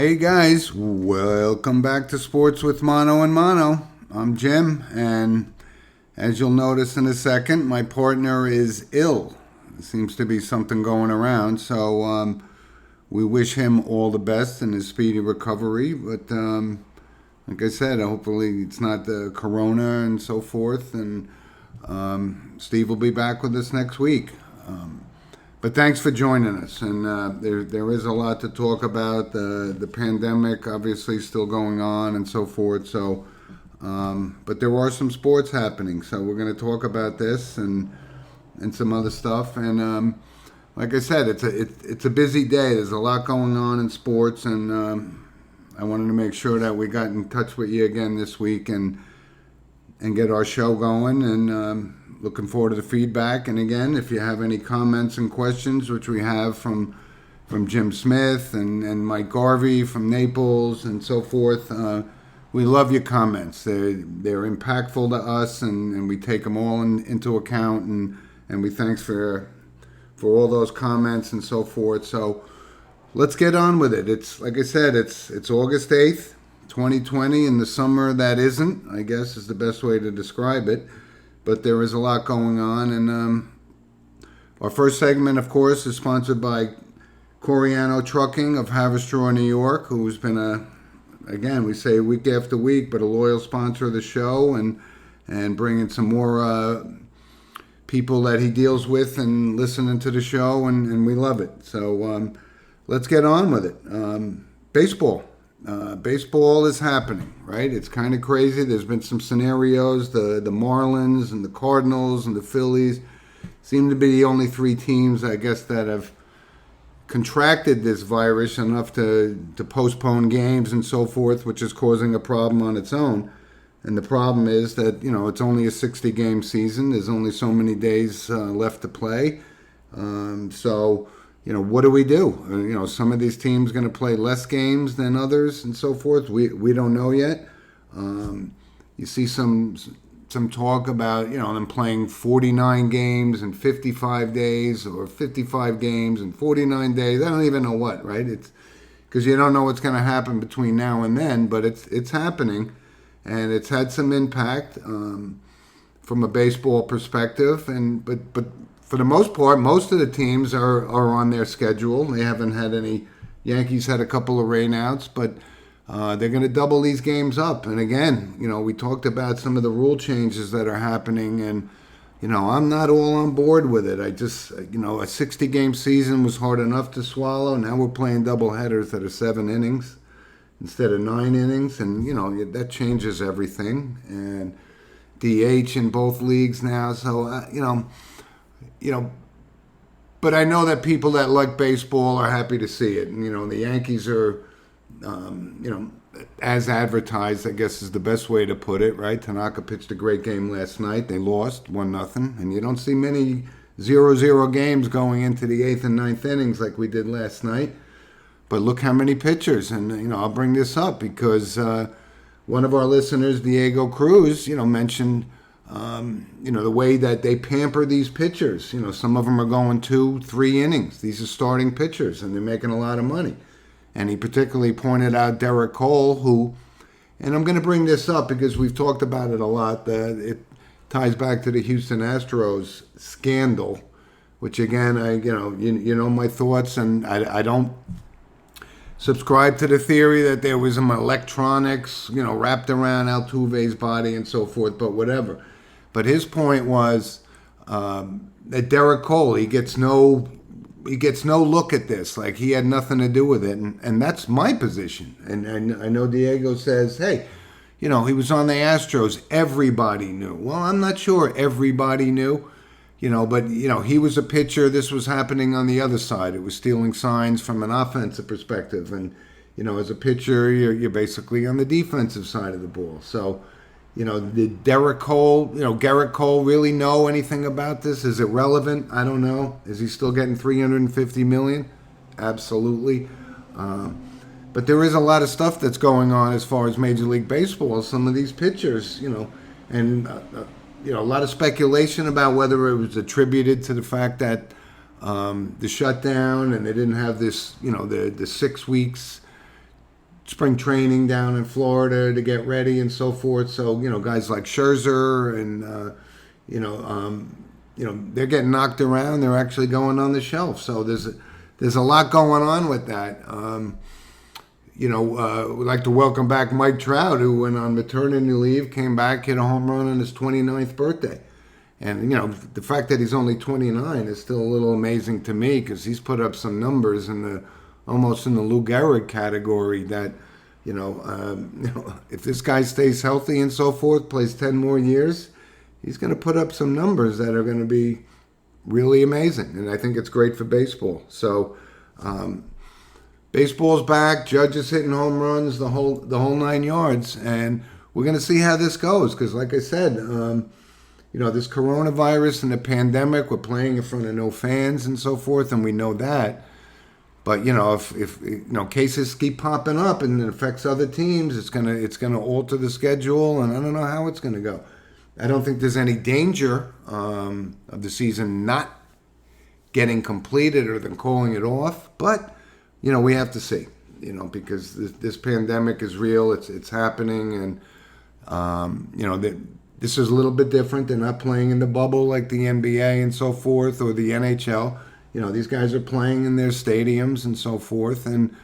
Hey guys, welcome back to Sports with Mono and Mono. I'm Jim, and as you'll notice in a second, my partner is ill. There seems to be something going around, so we wish him all the best in his speedy recovery. But like I said, hopefully it's not the corona and so forth, and Steve will be back with us next week. But thanks for joining us, and there is a lot to talk about. The pandemic obviously still going on and so forth. So, but there are some sports happening, so we're going to talk about this and some other stuff. And like I said, it's a busy day. There's a lot going on in sports, and I wanted to make sure that we got in touch with you again this week and get our show going. And looking forward to the feedback. And again, if you have any comments and questions, which we have from Jim Smith and Mike Garvey from Naples and so forth, we love your comments. They're impactful to us, and we take them all into account. And we thanks for all those comments and so forth. So let's get on with it. It's like I said, it's August 8th, 2020, in the summer that isn't, I guess, is the best way to describe it. But there is a lot going on, and our first segment, of course, is sponsored by Coriano Trucking of Haverstraw, New York, who's been again, we say week after week, but a loyal sponsor of the show, and bringing some more people that he deals with and listening to the show, and we love it. So let's get on with it. Baseball. Baseball is happening, right? It's kind of crazy. There's been some scenarios. The Marlins and the Cardinals and the Phillies seem to be the only three teams, I guess, that have contracted this virus enough to postpone games and so forth, which is causing a problem on its own. And the problem is that, it's only a 60-game season. There's only so many days left to play. So what do we do? Some of these teams going to play less games than others and so forth. We don't know yet. You see some talk about, them playing 49 games in 55 days or 55 games in 49 days. I don't even know what, right? It's because you don't know what's going to happen between now and then, but it's happening, and it's had some impact from a baseball perspective. But for the most part, most of the teams are on their schedule. They haven't had any. Yankees had a couple of rainouts, but they're going to double these games up. And again, we talked about some of the rule changes that are happening, and I'm not all on board with it. I just, a 60-game season was hard enough to swallow. Now we're playing double headers that are 7 innings instead of 9 innings, and that changes everything. And DH in both leagues now, so but I know that people that like baseball are happy to see it. And, the Yankees are, as advertised, I guess is the best way to put it, right? Tanaka pitched a great game last night. They lost 1-0. And you don't see many 0-0 games going into the 8th and 9th innings like we did last night. But look how many pitchers. And, I'll bring this up because one of our listeners, Diego Cruz, mentioned the way that they pamper these pitchers. Some of them are going 2-3 innings. These are starting pitchers, and they're making a lot of money. And he particularly pointed out Derek Cole, who, and I'm going to bring this up because we've talked about it a lot, that it ties back to the Houston Astros scandal, which again, my thoughts, and I don't subscribe to the theory that there was some electronics, wrapped around Altuve's body and so forth, but whatever. But his point was that Derek Cole, he gets no look at this. Like he had nothing to do with it, and that's my position. And I know Diego says, hey, he was on the Astros. Everybody knew. Well, I'm not sure everybody knew, but he was a pitcher. This was happening on the other side. It was stealing signs from an offensive perspective, and as a pitcher, you're basically on the defensive side of the ball. So. Did Derek Cole, Garrett Cole really know anything about this? Is it relevant? I don't know. Is he still getting $350 million? Absolutely. But there is a lot of stuff that's going on as far as Major League Baseball. Some of these pitchers, and a lot of speculation about whether it was attributed to the fact that the shutdown and they didn't have this, the 6 weeks spring training down in Florida to get ready and so forth. So, guys like Scherzer and, they're getting knocked around. They're actually going on the shelf. So there's a lot going on with that. We'd like to welcome back Mike Trout, who went on maternity leave, came back, hit a home run on his 29th birthday. And, the fact that he's only 29 is still a little amazing to me because he's put up some numbers almost in the Lou Gehrig category that, if this guy stays healthy and so forth, plays 10 more years, he's going to put up some numbers that are going to be really amazing. And I think it's great for baseball. So, baseball's back. Judge is hitting home runs, the whole 9 yards. And we're going to see how this goes because, like I said, this coronavirus and the pandemic, we're playing in front of no fans and so forth, and we know that. But if cases keep popping up and it affects other teams, it's gonna alter the schedule, and I don't know how it's gonna go. I don't think there's any danger of the season not getting completed or them calling it off. But we have to see. Because this pandemic is real. It's happening, and this is a little bit different. They're not playing in the bubble like the NBA and so forth or the NHL. These guys are playing in their stadiums and so forth. And,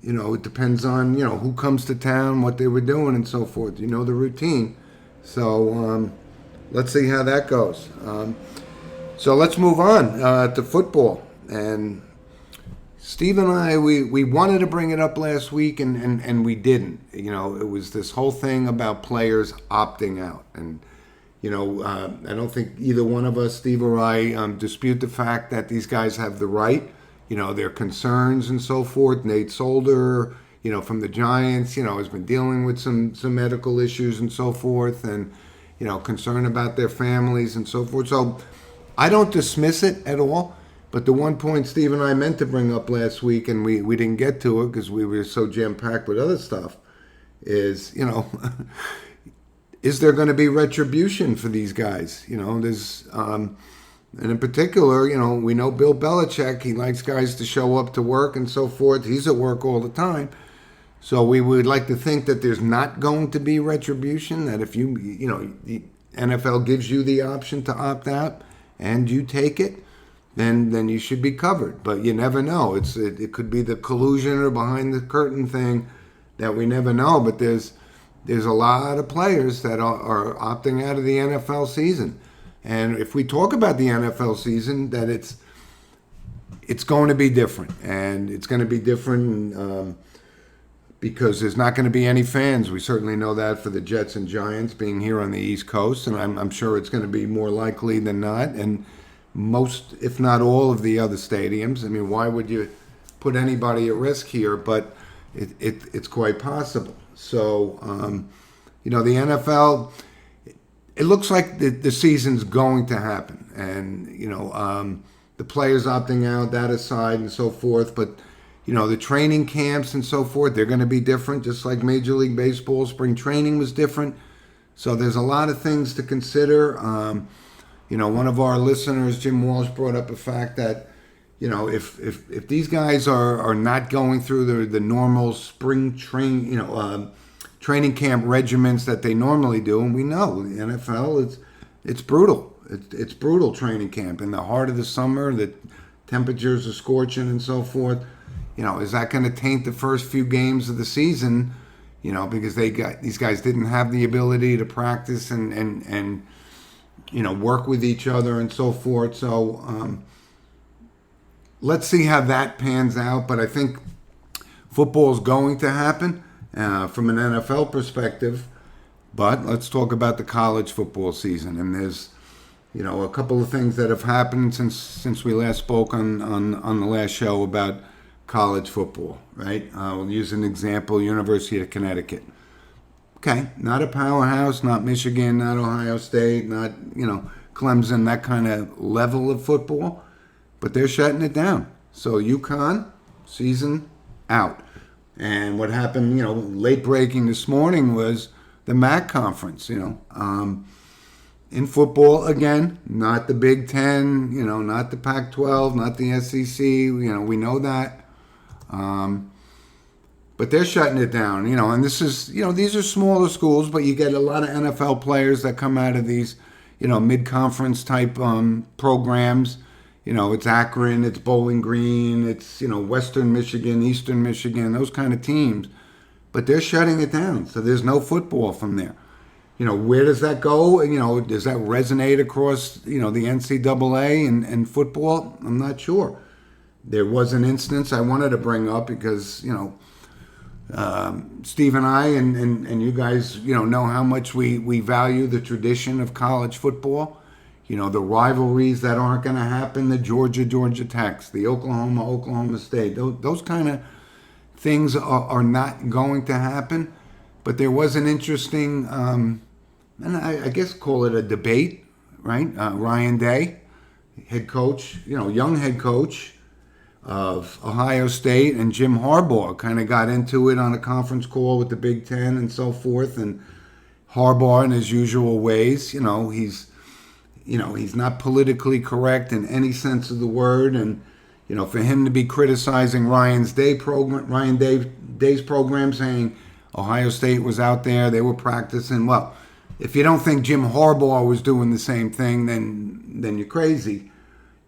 it depends on, who comes to town, what they were doing and so forth. The routine. So let's see how that goes. So let's move on to football. And Steve and I, we wanted to bring it up last week and we didn't. It was this whole thing about players opting out. And, I don't think either one of us, Steve or I, dispute the fact that these guys have the right, their concerns and so forth. Nate Solder, from the Giants, has been dealing with some medical issues and so forth and, concern about their families and so forth. So I don't dismiss it at all. But the one point Steve and I meant to bring up last week, and we didn't get to it because we were so jam-packed with other stuff, is, is there going to be retribution for these guys? There's, and in particular, we know Bill Belichick, he likes guys to show up to work and so forth. He's at work all the time. So we would like to think that there's not going to be retribution, that if the NFL gives you the option to opt out and you take it, then you should be covered. But you never know. It could be the collusion or behind the curtain thing that we never know. But there's a lot of players that are opting out of the NFL season. And if we talk about the NFL season, that it's going to be different. And it's going to be different because there's not going to be any fans. We certainly know that for the Jets and Giants being here on the East Coast. And I'm sure it's going to be more likely than not. And most, if not all, of the other stadiums. I mean, why would you put anybody at risk here? But it's quite possible. So, the NFL, it looks like the season's going to happen. And, the players opting out, that aside and so forth. But, the training camps and so forth, they're going to be different, just like Major League Baseball. Spring training was different. So there's a lot of things to consider. One of our listeners, Jim Walsh, brought up a fact that, if these guys are not going through the normal spring training camp regimens that they normally do, and we know the NFL, it's brutal. It's brutal training camp in the heart of the summer. The temperatures are scorching and so forth. Is that going to taint the first few games of the season? Because these guys didn't have the ability to practice and work with each other and so forth. So let's see how that pans out. But I think football is going to happen from an NFL perspective. But let's talk about the college football season. And there's, a couple of things that have happened since we last spoke on the last show about college football, right? We'll use an example, University of Connecticut. Okay, not a powerhouse, not Michigan, not Ohio State, not, Clemson, that kind of level of football, but they're shutting it down. So UConn, season out. And what happened, late breaking this morning was the MAC conference, in football, again, not the Big Ten, not the Pac-12, not the SEC, we know that. but they're shutting it down. And this is, these are smaller schools, but you get a lot of NFL players that come out of these, mid-conference type programs. It's Akron, it's Bowling Green, it's, Western Michigan, Eastern Michigan, those kind of teams. But they're shutting it down, so there's no football from there. Where does that go? Does that resonate across, the NCAA and football? I'm not sure. There was an instance I wanted to bring up because, Steve and I and you guys, know how much we value the tradition of college football. The rivalries that aren't going to happen, the Georgia Techs, the Oklahoma State, those kind of things are not going to happen. But there was an interesting, and I guess call it a debate, right? Ryan Day, head coach, young head coach of Ohio State, and Jim Harbaugh kind of got into it on a conference call with the Big Ten and so forth. And Harbaugh, in his usual ways, he's not politically correct in any sense of the word. And, for him to be criticizing Ryan Day's program, saying Ohio State was out there, they were practicing. Well, if you don't think Jim Harbaugh was doing the same thing, then you're crazy.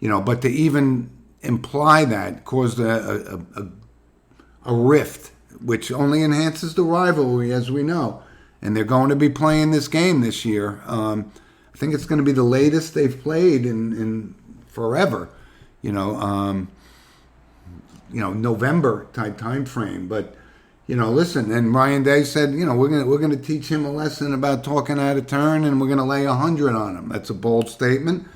But to even imply that caused a rift, which only enhances the rivalry, as we know. And they're going to be playing this game this year. I think it's going to be the latest they've played in forever. November type time frame. But listen. And Ryan Day said, we're going to teach him a lesson about talking out of turn, and we're going to lay 100 on him. That's a bold statement.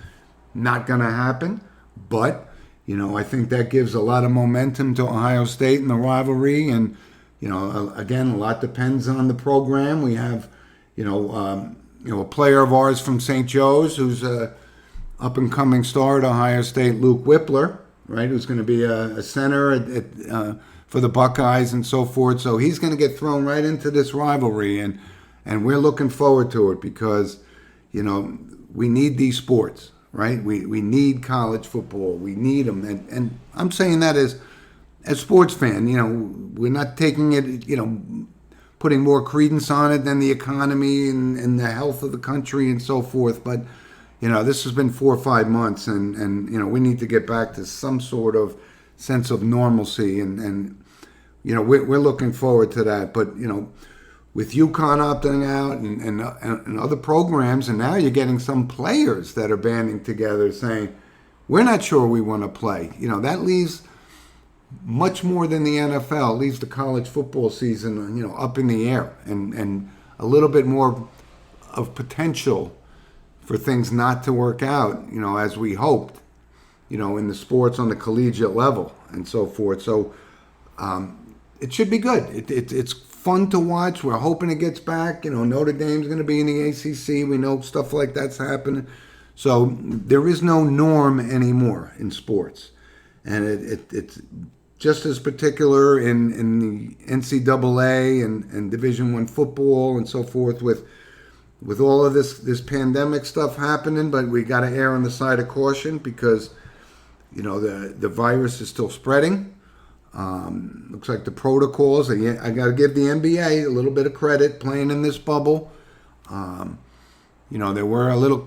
Not going to happen. But I think that gives a lot of momentum to Ohio State and the rivalry. And again, a lot depends on the program. We have a player of ours from St. Joe's who's a up-and-coming star at Ohio State, Luke Whippler, right, who's going to be a center for the Buckeyes and so forth. So he's going to get thrown right into this rivalry, and we're looking forward to it because, we need these sports, right? We need college football. We need them. And I'm saying that as a sports fan, we're not taking it, putting more credence on it than the economy and the health of the country and so forth. But, this has been 4 or 5 months, and we need to get back to some sort of sense of normalcy. And we're looking forward to that. But, with UConn opting out and other programs, and now you're getting some players that are banding together saying, we're not sure we want to play. That leaves much more than the NFL, leaves the college football season, up in the air, and a little bit more of potential for things not to work out, as we hoped, in the sports on the collegiate level and so forth. So it should be good. It's fun to watch. We're hoping it gets back. Notre Dame's going to be in the ACC. We know stuff like that's happening. So there is no norm anymore in sports. And it's just as particular in the NCAA and Division I football and so forth with all of this pandemic stuff happening. But we got to err on the side of caution because, the virus is still spreading. Looks like the protocols, I got to give the NBA a little bit of credit playing in this bubble. There were a little,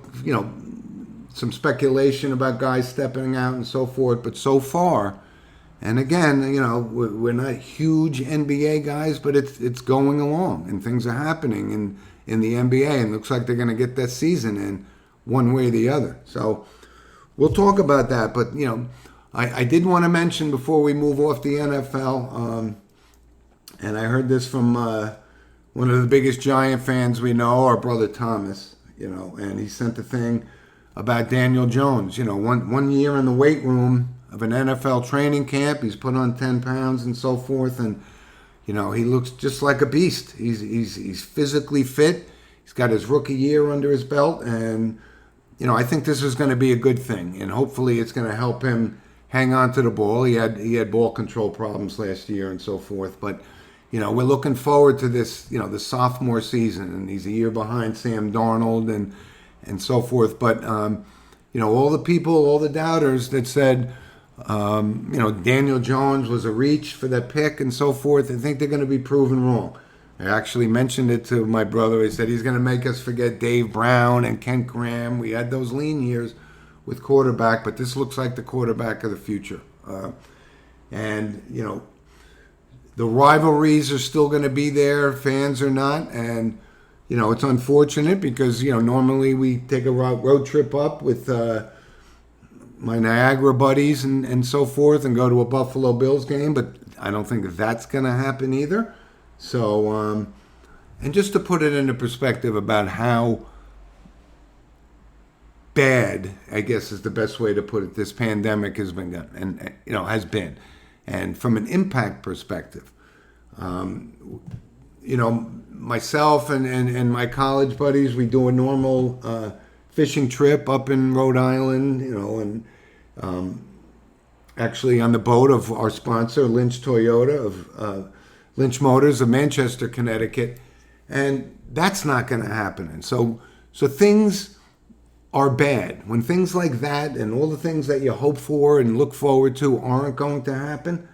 some speculation about guys stepping out and so forth, but so far, and again, we're not huge NBA guys, but it's going along and things are happening in the NBA, and it looks like they're going to get that season in one way or the other. So we'll talk about that, but I did want to mention before we move off the NFL, and I heard this from one of the biggest Giant fans we know, our brother Thomas, and he sent a thing about Daniel Jones. One year in the weight room of an NFL training camp, he's put on 10 pounds and so forth, and he looks just like a beast. He's physically fit. He's got his rookie year under his belt, and I think this is going to be a good thing, and hopefully it's going to help him hang on to the ball. He had ball control problems last year and so forth. But, we're looking forward to this, the sophomore season. And he's a year behind Sam Darnold and so forth. But, all the people, all the doubters that said, Daniel Jones was a reach for that pick and so forth. I think they're going to be proven wrong. I actually mentioned it to my brother. I said he's going to make us forget Dave Brown and Kent Graham. We had those lean years with quarterback, but this looks like the quarterback of the future. The rivalries are still going to be there. Fans are not. And, it's unfortunate because, normally we take a road trip up with my Niagara buddies and so forth and go to a Buffalo Bills game, but I don't think that's going to happen either. So, and just to put it into perspective about how bad, I guess is the best way to put it, this pandemic has been done, and has been. And from an impact perspective, myself and my college buddies, we do a normal fishing trip up in Rhode Island, and actually on the boat of our sponsor, Lynch Toyota of Lynch Motors of Manchester, Connecticut, and that's not going to happen. And so things are bad. When things like that and all the things that you hope for and look forward to aren't going to happen,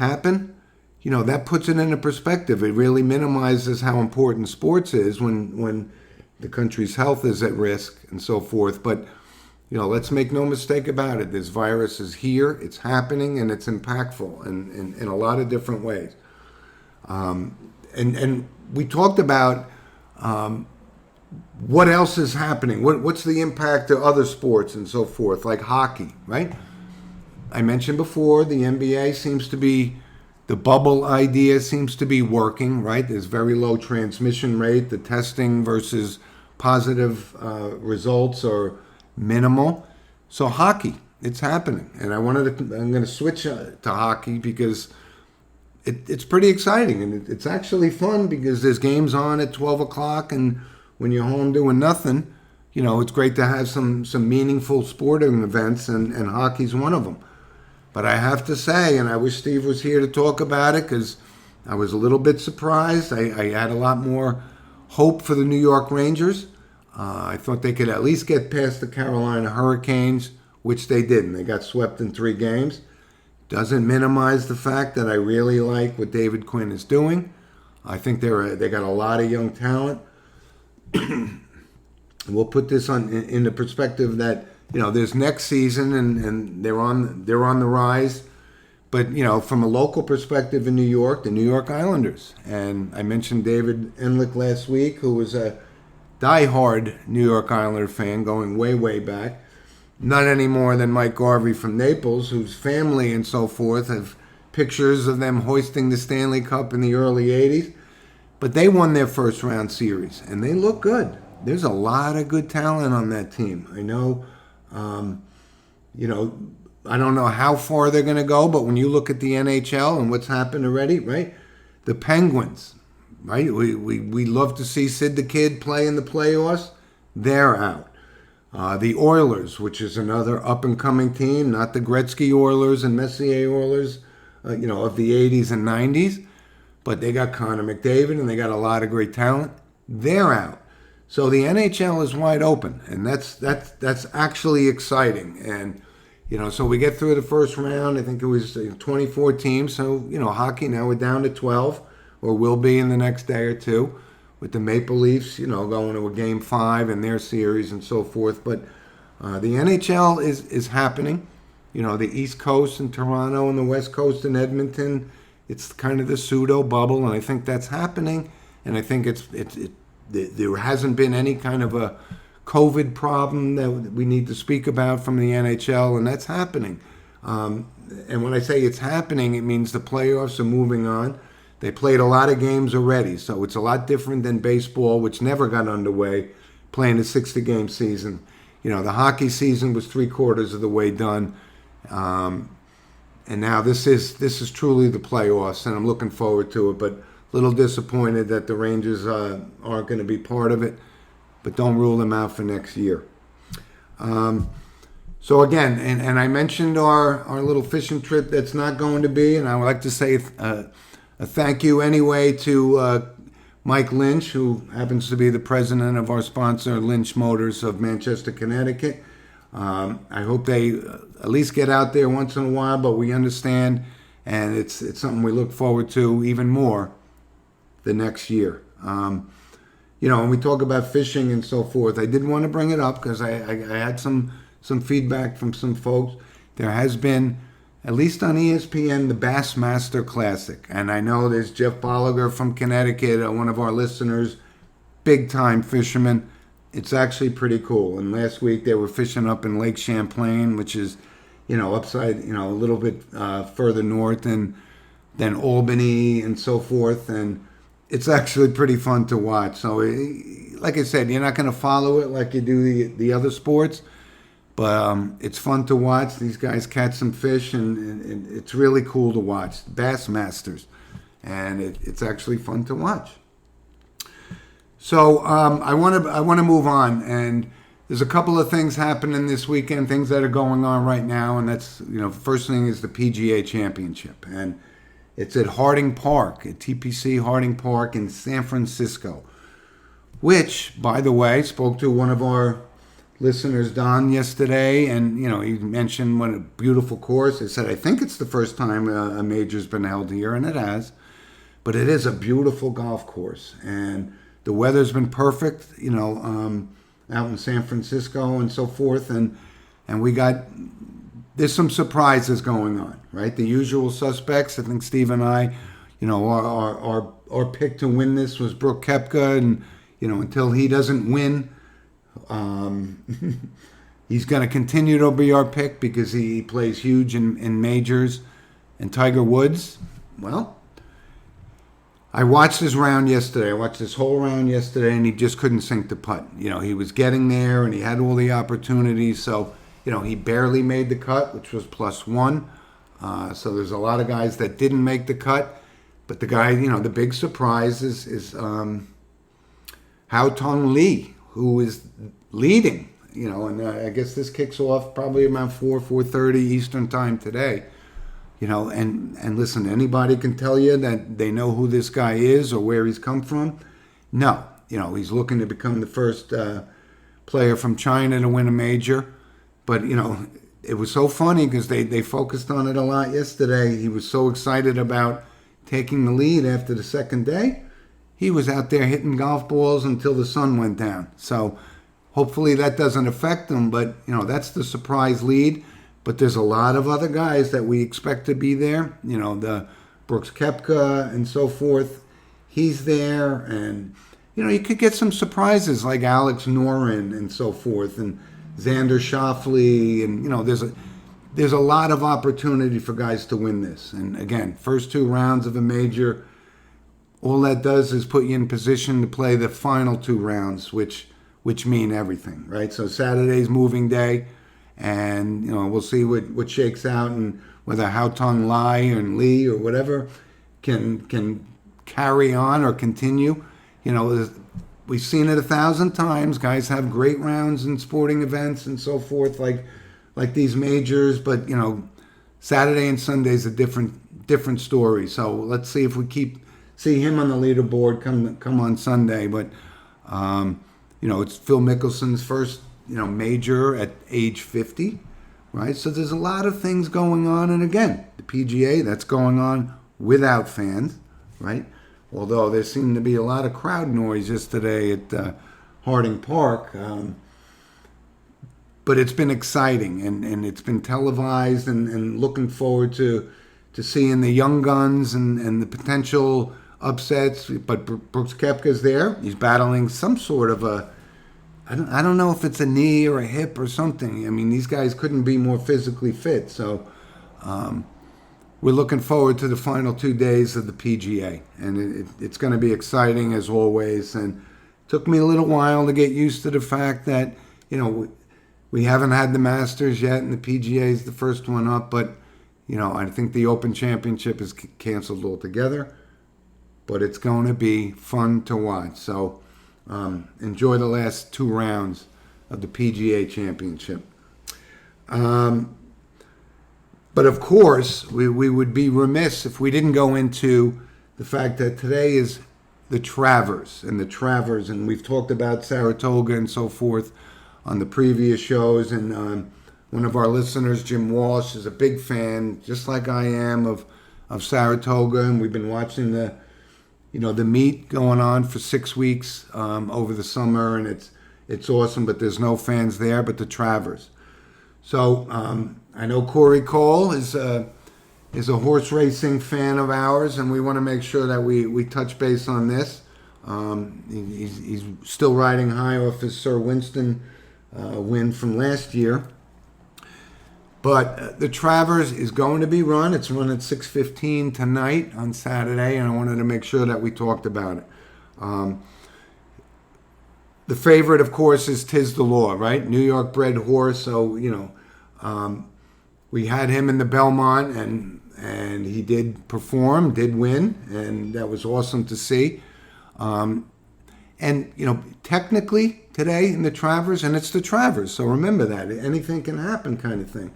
that puts it into perspective. It really minimizes how important sports is when the country's health is at risk and so forth. But, let's make no mistake about it. This virus is here, it's happening, and it's impactful in a lot of different ways. And we talked about what else is happening. What's the impact to other sports and so forth, like hockey, right? I mentioned before, the NBA seems to be, the bubble idea seems to be working, right? There's very low transmission rate. The testing versus positive results are minimal. So hockey, it's happening. And I'm going to switch to hockey because it's pretty exciting. And it's actually fun because there's games on at 12 o'clock. And when you're home doing nothing, it's great to have some meaningful sporting events. And hockey's one of them. But I have to say, and I wish Steve was here to talk about it because I was a little bit surprised. I had a lot more hope for the New York Rangers. I thought they could at least get past the Carolina Hurricanes, which they didn't. They got swept in 3 games. Doesn't minimize the fact that I really like what David Quinn is doing. I think they got a lot of young talent. We'll put this in the perspective that there's next season and they're on the rise. But, from a local perspective in New York, the New York Islanders. And I mentioned David Enlick last week, who was a diehard New York Islander fan going way, way back. Not any more than Mike Garvey from Naples, whose family and so forth have pictures of them hoisting the Stanley Cup in the early 80s. But they won their first round series, and they look good. There's a lot of good talent on that team. I know, I don't know how far they're going to go, but when you look at the NHL and what's happened already, right? The Penguins, right? We love to see Sid the Kid play in the playoffs. They're out. The Oilers, which is another up-and-coming team, not the Gretzky Oilers and Messier Oilers, of the 80s and 90s, but they got Connor McDavid and they got a lot of great talent. They're out. So the NHL is wide open, and that's actually exciting. And so we get through the first round. I think it was 24 teams. So hockey now we're down to 12, or will be in the next day or two, with the Maple Leafs, going to a Game 5 in their series and so forth. But the NHL is happening. The East Coast in Toronto and the West Coast in Edmonton. It's kind of the pseudo bubble, and I think that's happening. And I think there hasn't been any kind of a COVID problem that we need to speak about from the NHL, and that's happening. And when I say it's happening, it means the playoffs are moving on. They played a lot of games already, so it's a lot different than baseball, which never got underway, playing a 60-game season. The hockey season was 3/4 of the way done. And now this is truly the playoffs, and I'm looking forward to it, but a little disappointed that the Rangers aren't going to be part of it, but don't rule them out for next year. So again, and I mentioned our little fishing trip that's not going to be, and I would like to say a thank you anyway to Mike Lynch, who happens to be the president of our sponsor, Lynch Motors of Manchester, Connecticut. I hope they at least get out there once in a while, but we understand, and it's something we look forward to even more the next year. When we talk about fishing and so forth, I did want to bring it up because I had some feedback from some folks. There has been, at least on ESPN, the Bassmaster Classic. And I know there's Jeff Bolliger from Connecticut, one of our listeners, big-time fisherman. It's actually pretty cool. And last week they were fishing up in Lake Champlain, which is, upside, a little bit further north than Albany and so forth. And it's actually pretty fun to watch. So, like I said, you're not going to follow it like you do the other sports. But it's fun to watch. These guys catch some fish, and it's really cool to watch. Bassmasters. And it's actually fun to watch. So I want to move on, and there's a couple of things happening this weekend, things that are going on right now, and that's, first thing is the PGA Championship. And it's at Harding Park, at TPC Harding Park in San Francisco, which, by the way, spoke to one of our listeners, Don, yesterday, and he mentioned what a beautiful course. I said, I think it's the first time a major's been held here, and it has, but it is a beautiful golf course, and the weather's been perfect, out in San Francisco and so forth, and there's some surprises going on, right? The usual suspects. I think Steve and I, our pick to win this was Brooks Koepka, and until he doesn't win. He's going to continue to be our pick because he plays huge in majors. And Tiger Woods, well, I watched his round yesterday. I watched this whole round yesterday, and he just couldn't sink the putt. He was getting there, and he had all the opportunities. So, he barely made the cut, which was +1. So there's a lot of guys that didn't make the cut. But the guy, the big surprise is Hao Tong Lee, who is leading, and I guess this kicks off probably around 4:30 Eastern time today, and listen, anybody can tell you that they know who this guy is or where he's come from. No, he's looking to become the first player from China to win a major, but, it was so funny because they focused on it a lot yesterday. He was so excited about taking the lead after the second day. He was out there hitting golf balls until the sun went down. So hopefully that doesn't affect him. But, that's the surprise lead. But there's a lot of other guys that we expect to be there. The Brooks Koepka and so forth. He's there. And, you could get some surprises like Alex Noren and so forth. And Xander Schauffele. And, there's a lot of opportunity for guys to win this. And, again, first 2 rounds of a major, all that does is put you in position to play the final 2 rounds, which mean everything, right? So Saturday's moving day, and we'll see what shakes out, and whether Hao Tong Lai and Lee or whatever can carry on or continue. We've seen it 1,000 times. Guys have great rounds in sporting events and so forth, like these majors, but Saturday and Sunday's a different story. So let's see if we see him on the leaderboard come on Sunday. But, it's Phil Mickelson's first, major at age 50, right? So there's a lot of things going on. And again, the PGA, that's going on without fans, right? Although there seemed to be a lot of crowd noise yesterday at Harding Park. But it's been exciting, and it's been televised, and looking forward to seeing the young guns and the potential upsets. But Brooks Koepka's there. He's battling some sort of I don't know if it's a knee or a hip or something. I mean, these guys couldn't be more physically fit. So we're looking forward to the final 2 days of the PGA. And it's going to be exciting as always. And it took me a little while to get used to the fact that, we haven't had the Masters yet, and the PGA is the first one up. But, I think the Open Championship is canceled altogether. But it's going to be fun to watch. So enjoy the last 2 rounds of the PGA Championship. But of course, we would be remiss if we didn't go into the fact that today is the Travers, and we've talked about Saratoga and so forth on the previous shows, and one of our listeners, Jim Walsh, is a big fan, just like I am, of Saratoga, and we've been watching the meet going on for 6 weeks over the summer, and it's awesome. But there's no fans there, but the Travers. So I know Corey Cole is a horse racing fan of ours, and we want to make sure that we touch base on this. He's still riding high off his Sir Winston win from last year. But the Travers is going to be run. It's run at 6:15 tonight on Saturday, and I wanted to make sure that we talked about it. The favorite, of course, is Tiz the Law, right? New York bred horse. So, we had him in the Belmont, and he did perform, did win, and that was awesome to see. Technically today in the Travers, and it's the Travers, so remember that. Anything can happen kind of thing.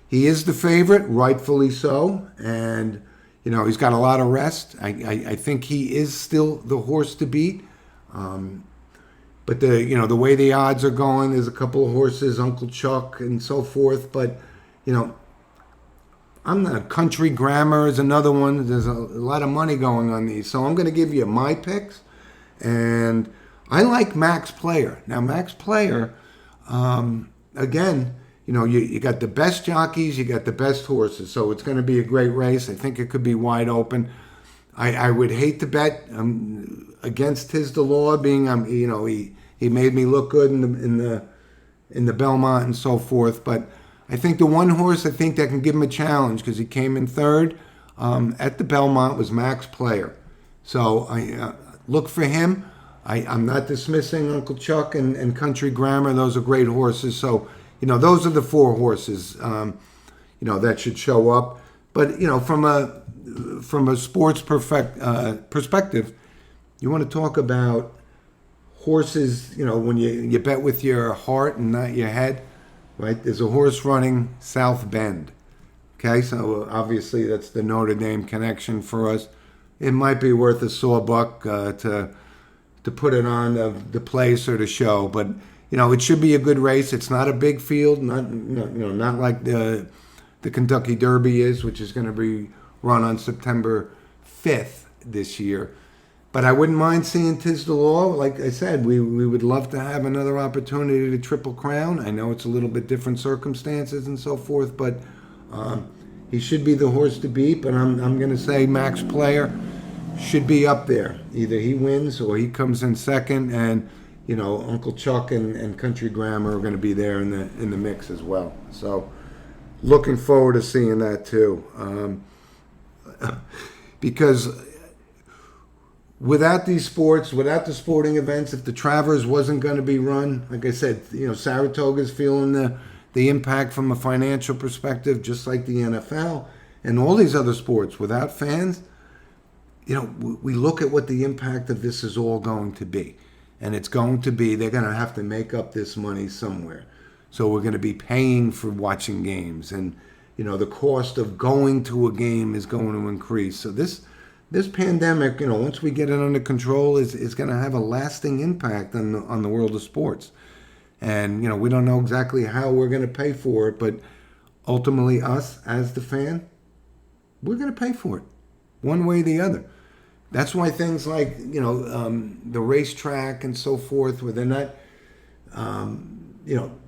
He is the favorite, rightfully so, and he's got a lot of rest. I think he is still the horse to beat. But the way the odds are going, there's a couple of horses, Uncle Chuck and so forth. But I'm not. Country Grammar is another one. There's a lot of money going on these, so I'm going to give you my picks, and I like Max Player. Now Max Player, again. You got the best jockeys, you got the best horses, so it's going to be a great race. I think it could be wide open. I would hate to bet against Tiz the Law, being he made me look good in the Belmont and so forth. But I think the one horse I think that can give him a challenge, because he came in third at the Belmont, was Max Player. So I look for him. I'm not dismissing Uncle Chuck and Country Grammar; those are great horses. So. Those are the 4 horses, that should show up. But, from a sports perspective, you want to talk about horses, when you bet with your heart and not your head, right? There's a horse running South Bend. Okay, so obviously that's the Notre Dame connection for us. It might be worth a sawbuck to put it on the place or the show, but it should be a good race. It's not a big field, not like the Kentucky Derby is, which is going to be run on September 5th this year. But I wouldn't mind seeing Tiz the Law. Like I said, we would love to have another opportunity to Triple Crown. I know it's a little bit different circumstances and so forth, but he should be the horse to beat. But I'm going to say Max Player should be up there. Either he wins or he comes in second, and Uncle Chuck and Country Grammar are going to be there in the mix as well. So, looking forward to seeing that too. Because without these sports, without the sporting events, if the Travers wasn't going to be run, like I said, Saratoga's feeling the impact from a financial perspective, just like the NFL and all these other sports. Without fans, we look at what the impact of this is all going to be. And it's going to be, they're going to have to make up this money somewhere. So we're going to be paying for watching games. And, the cost of going to a game is going to increase. So this pandemic, once we get it under control, is going to have a lasting impact on the world of sports. And, we don't know exactly how we're going to pay for it. But ultimately, us, as the fan, we're going to pay for it one way or the other. That's why things like, the racetrack and so forth, where they're not,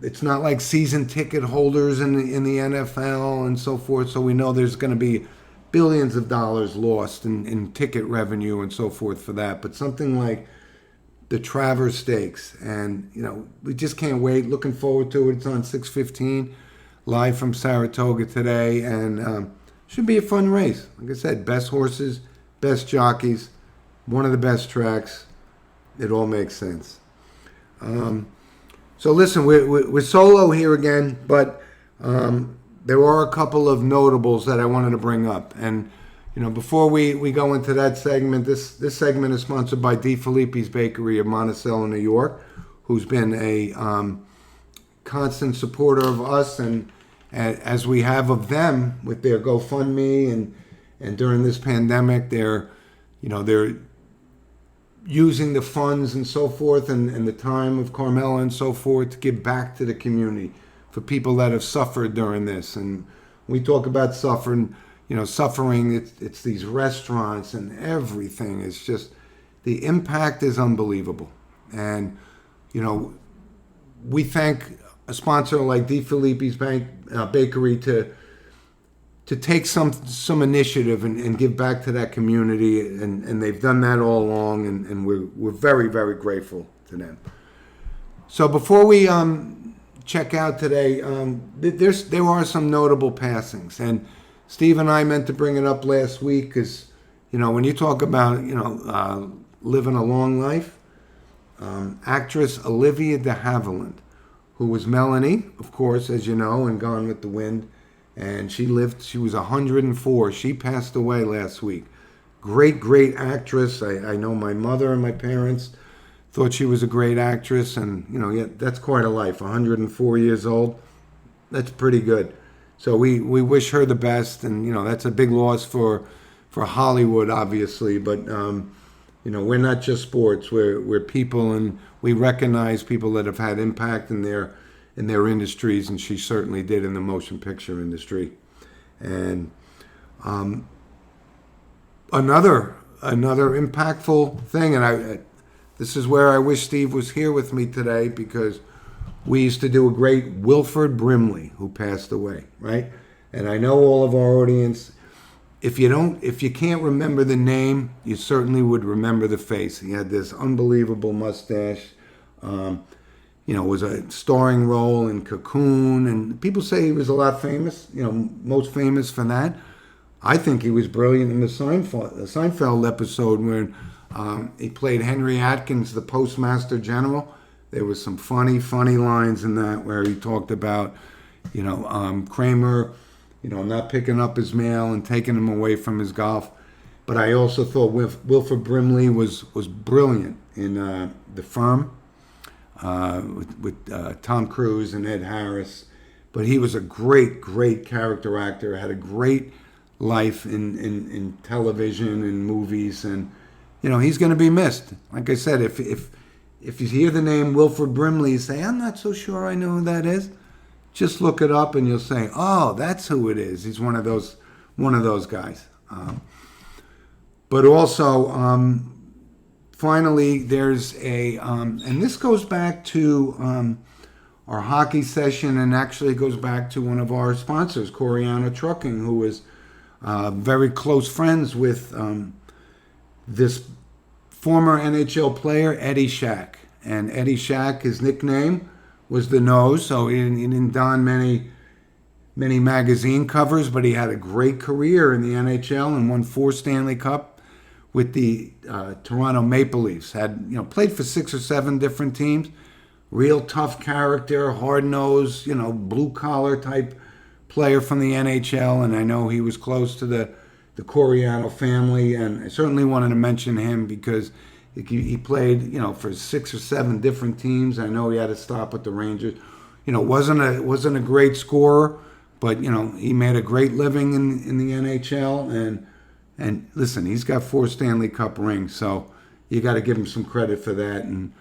it's not like season ticket holders in the NFL and so forth. So we know there's going to be billions of dollars lost in ticket revenue and so forth for that. But something like the Travers Stakes, and, we just can't wait. Looking forward to it. It's on 6:15, live from Saratoga today, and should be a fun race. Like I said, best horses, best jockeys, one of the best tracks. It all makes sense. So listen, we're solo here again, but there are a couple of notables that I wanted to bring up. And, before we go into that segment, this segment is sponsored by D. Filippi's Bakery of Monticello, New York, who's been a constant supporter of us, and as we have of them with their GoFundMe and during this pandemic, they're using the funds and so forth and the time of Carmella and so forth to give back to the community for people that have suffered during this. And we talk about suffering, it's these restaurants and everything. It's just, the impact is unbelievable. And, we thank a sponsor like D. Filippi's Bakery to take some initiative and give back to that community, and they've done that all along, and we're very, very grateful to them. So before we check out today, there are some notable passings, and Steve and I meant to bring it up last week because, when you talk about, living a long life, actress Olivia de Havilland, who was Melanie, of course, as you know, in Gone with the Wind, and she was 104. She passed away last week. Great actress. I know my mother and my parents thought she was a great actress, and, that's quite a life. 104 years old, that's pretty good. So we wish her the best, and, that's a big loss for Hollywood, obviously, but, we're not just sports. We're people, and we recognize people that have had impact in their industries, and she certainly did in the motion picture industry. And another impactful thing, and this is where I wish Steve was here with me today, because we used to do a great Wilford Brimley, who passed away, right? And I know all of our audience, if you can't remember the name, you certainly would remember the face. He had this unbelievable mustache. Was a starring role in Cocoon, and people say he was a lot famous, most famous for that. I think he was brilliant in the Seinfeld episode when he played Henry Atkins, the Postmaster General. There was some funny lines in that where he talked about, Kramer, not picking up his mail and taking him away from his golf. But I also thought Wilford Brimley was brilliant in The Firm. With Tom Cruise and Ed Harris, but he was a great character actor. Had a great life in television and movies, and he's going to be missed. Like I said, if you hear the name Wilford Brimley, you say, I'm not so sure I know who that is. Just look it up, and you'll say, oh, that's who it is. He's one of those guys. But also. Finally, there's and this goes back to our hockey session, and actually goes back to one of our sponsors, Coriano Trucking, who is very close friends with this former NHL player, Eddie Shack. And Eddie Shack, his nickname was the Nose, so he didn't don many magazine covers, but he had a great career in the NHL and won 4 Stanley Cup with the Toronto Maple Leafs. Had played for 6 or 7 different teams. Real tough character, hard-nosed, blue-collar type player from the NHL. And I know he was close to the Coriano family. And I certainly wanted to mention him because he played, for 6 or 7 different teams. I know he had to stop with the Rangers. Wasn't a great scorer, but he made a great living in the NHL. And listen, he's got 4 Stanley Cup rings, so you got to give him some credit for that. And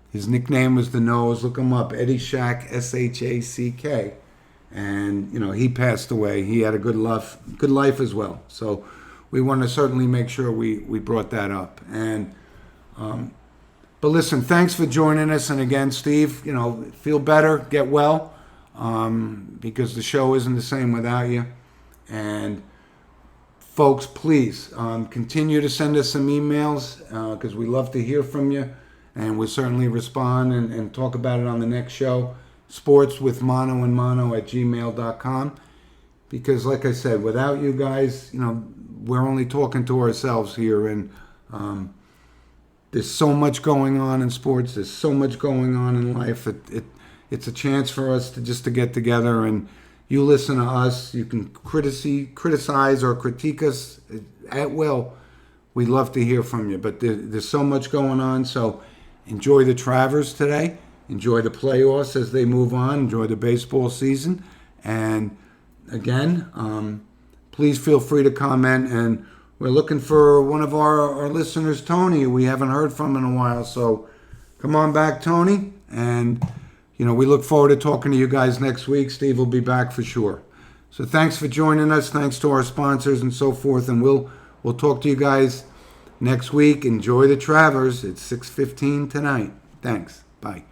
his nickname was the Nose. Look him up, Eddie Shack, Shack. And he passed away. He had a good life as well. So we want to certainly make sure we brought that up. And but listen, thanks for joining us. And again, Steve, feel better, get well, because the show isn't the same without you. And folks, please continue to send us some emails because we love to hear from you, and we'll certainly respond and talk about it on the next show. sportswithmanoandmano@gmail.com, because like I said, without you guys, we're only talking to ourselves here, and there's so much going on in sports. There's so much going on in life. It's a chance for us to get together, and you listen to us. You can criticize or critique us at will. We'd love to hear from you. But there's so much going on. So enjoy the Travers today. Enjoy the playoffs as they move on. Enjoy the baseball season. And again, please feel free to comment. And we're looking for one of our listeners, Tony. We haven't heard from in a while, so come on back, Tony. And, we look forward to talking to you guys next week. Steve will be back for sure. So thanks for joining us. Thanks to our sponsors and so forth. And we'll talk to you guys next week. Enjoy the Travers. It's 6:15 tonight. Thanks. Bye.